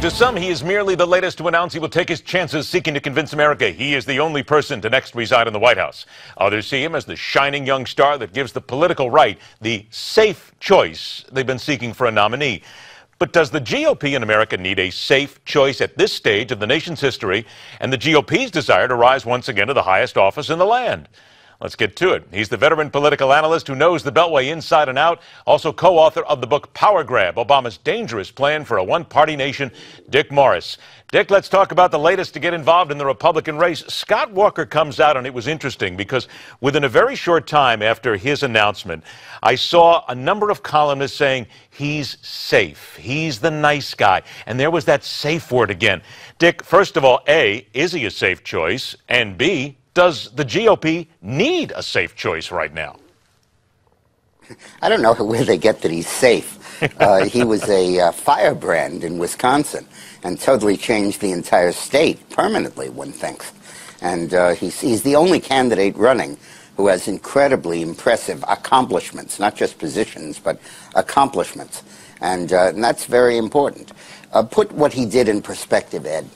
But to some, he is merely the latest to announce he will take his chances seeking to convince America he is the only person to next reside in the White House. Others see him as the shining young star that gives the political right the safe choice they've been seeking for a nominee. But does the GOP in America need a safe choice at this stage of the nation's history and the GOP's desire to rise once again to the highest office in the land? Let's get to it. He's the veteran political analyst who knows the Beltway inside and out, also co-author of the book Power Grab, Obama's Dangerous Plan for a One-Party Nation, Dick Morris. Dick, let's talk about the latest to get involved in the Republican race. Scott Walker comes out, and it was interesting because within a very short time after his announcement, I saw a number of columnists saying he's safe, he's the nice guy, and there was that safe word again. Dick, first of all, A, is he a safe choice? And B, does the GOP need a safe choice right now? I don't know where they get that he's safe. He was a firebrand in Wisconsin and totally changed the entire state permanently, one thinks. And he's the only candidate running who has incredibly impressive accomplishments, not just positions, but accomplishments. And that's very important. Put what he did in perspective, Ed.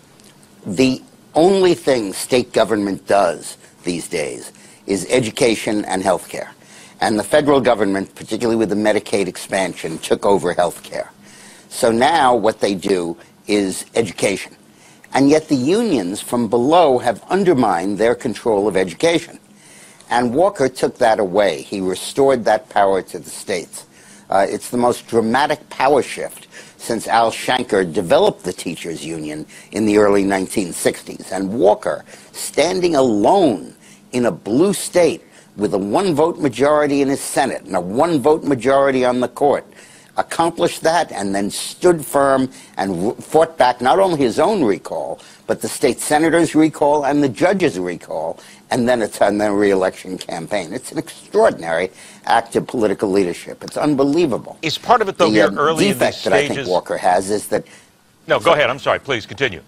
The only thing state government does these days is education and health care. And the federal government, particularly with the Medicaid expansion, took over health care. So now what they do is education. And yet the unions from below have undermined their control of education. And Walker took that away. He restored that power to the states. It's the most dramatic power shift since Al Shanker developed the teachers' union in the early 1960s. And Walker, standing alone in a blue state with a one-vote majority in his Senate and a one-vote majority on the court, accomplished that and then stood firm and fought back not only his own recall, but the state senator's recall and the judge's recall, and then it's on the re-election campaign. It's an extraordinary act of political leadership. It's unbelievable. Is part of it, though, here early in these stages? The defect that I think Walker has is that... No, go ahead. I'm sorry. Please continue.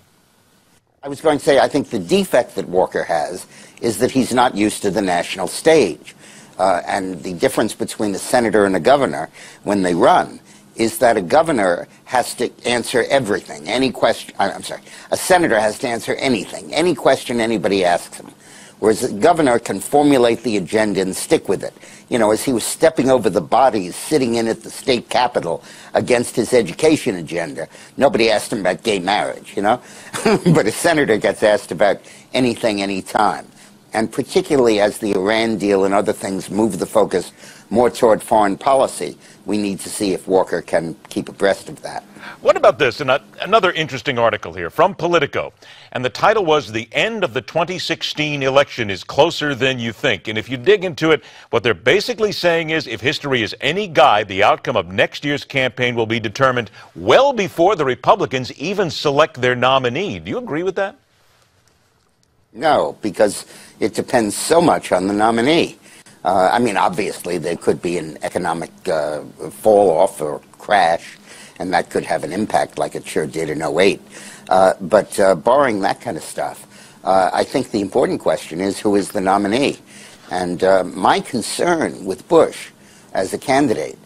I was going to say, I think the defect that Walker has is that he's not used to the national stage. And the difference between a senator and a governor when they run is that a governor has to answer everything. Any question, I'm sorry, a senator has to answer anything, any question anybody asks him. Whereas a governor can formulate the agenda and stick with it. You know, as he was stepping over the bodies sitting in at the state capitol against his education agenda, nobody asked him about gay marriage, you know? But a senator gets asked about anything, anytime. And particularly as the Iran deal and other things move the focus more toward foreign policy, we need to see if Walker can keep abreast of that. What about this? And another interesting article here from Politico. And the title was, "The End of the 2016 Election is Closer Than You Think." And if you dig into it, what they're basically saying is if history is any guide, the outcome of next year's campaign will be determined well before the Republicans even select their nominee. Do you agree with that? No, because it depends so much on the nominee. I mean, obviously, there could be an economic fall-off or crash, and that could have an impact like it sure did in '08. But barring that kind of stuff, I think the important question is who is the nominee. And my concern with Bush as a candidate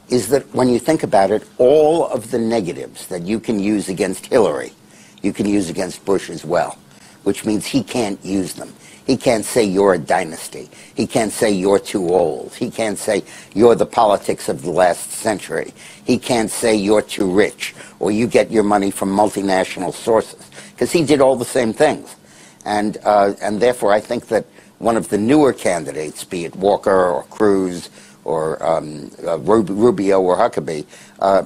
is that when you think about it, all of the negatives that you can use against Hillary, you can use against Bush as well, which means he can't use them. He can't say you're a dynasty. He can't say you're too old. He can't say you're the politics of the last century. He can't say you're too rich or you get your money from multinational sources, because he did all the same things. And therefore, I think that one of the newer candidates, be it Walker or Cruz or Rubio or Huckabee,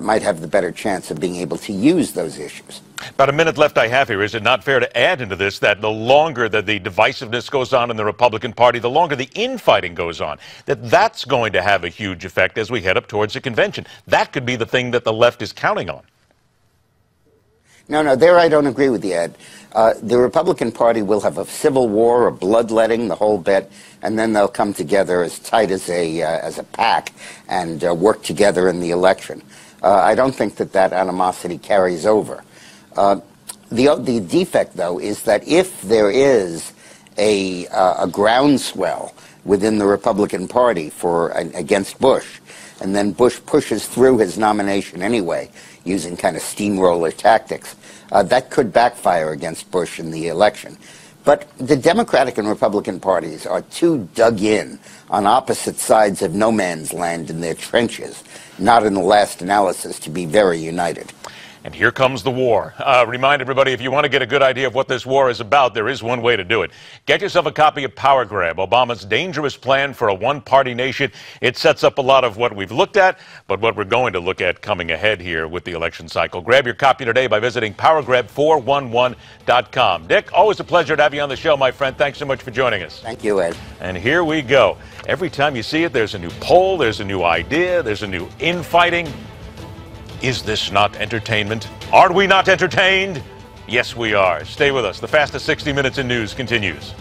might have the better chance of being able to use those issues. About a minute left I have here. Is it not fair to add into this that the longer that the divisiveness goes on in the Republican Party, the longer the infighting goes on, that's going to have a huge effect as we head up towards the convention? That could be the thing that the left is counting on. No, there I don't agree with you, Ed. The Republican Party will have a civil war or bloodletting, the whole bit, and then they'll come together as tight as a pack and work together in the election. I don't think that animosity carries over. The defect, though, is that if there is a groundswell within the Republican Party against Bush. And then Bush pushes through his nomination anyway, using kind of steamroller tactics. That could backfire against Bush in the election. But the Democratic and Republican parties are too dug in on opposite sides of no man's land in their trenches, not in the last analysis, to be very united. And here comes the war. Remind everybody, if you want to get a good idea of what this war is about, there is one way to do it. Get yourself a copy of Power Grab, Obama's dangerous plan for a one-party nation. It sets up a lot of what we've looked at, but what we're going to look at coming ahead here with the election cycle. Grab your copy today by visiting powergrab411.com. Dick, always a pleasure to have you on the show, my friend. Thanks so much for joining us. Thank you, Ed. And here we go. Every time you see it, there's a new poll, there's a new idea, there's a new infighting. Is this not entertainment? Are we not entertained? Yes, we are. Stay with us. The fastest 60 minutes in news continues.